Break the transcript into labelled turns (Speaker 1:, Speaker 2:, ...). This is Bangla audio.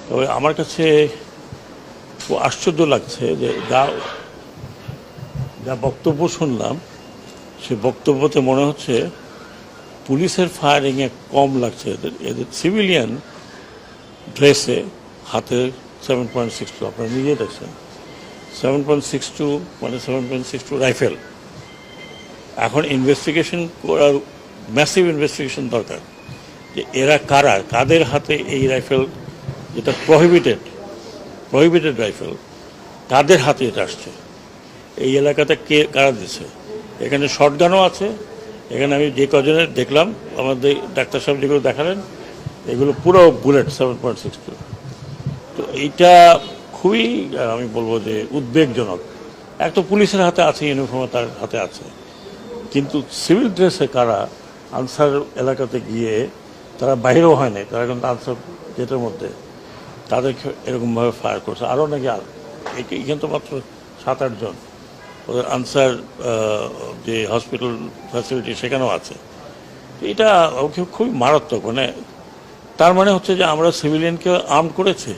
Speaker 1: তবে আমার কাছে খুব আশ্চর্য লাগছে যে যা যা বক্তব্য শুনলাম সে বক্তব্যতে মনে হচ্ছে পুলিশের ফায়ারিংয়ে কম লাগছে এদের সিভিলিয়ান ড্রেসে হাতে 7.62 আপনারা নিজে দেখছেন 7.62 মানে 7.62 রাইফেল। এখন ইনভেস্টিগেশন করার ম্যাসিভ ইনভেস্টিগেশন দরকার যে এরা কারা, কাদের হাতে এই রাইফেল, যেটা প্রহিবিটেড রাইফেল, কাদের হাতে এটা আসছে, এই এলাকাতে কে কারা দিচ্ছে। এখানে শটগানও আছে, এখানে আমি যে কজনের দেখলাম আমাদের ডাক্তার সাহেব যেগুলো দেখালেন এগুলো পুরো বুলেট 7.62। তো এইটা খুবই আমি বলবো যে উদ্বেগজনক। এক তো পুলিশের হাতে আছে, ইউনিফর্ম তার হাতে আছে, কিন্তু সিভিল ড্রেসে কারা আনসার এলাকাতে গিয়ে তারা বাইরেও হয় নাই, তারা কিন্তু আনসার গেটের মধ্যে তাদেরকে এরকমভাবে ফায়ার করছে। আরও নাকি এখানে তো মাত্র 7-8 জন, ওদের আনসার যে হসপিটাল ফ্যাসিলিটি সেখানেও আছে। এটা খুবই মারাত্মক। মানে তার মানে হচ্ছে যে আমরা সিভিলিয়ানকে আর্ম করেছি।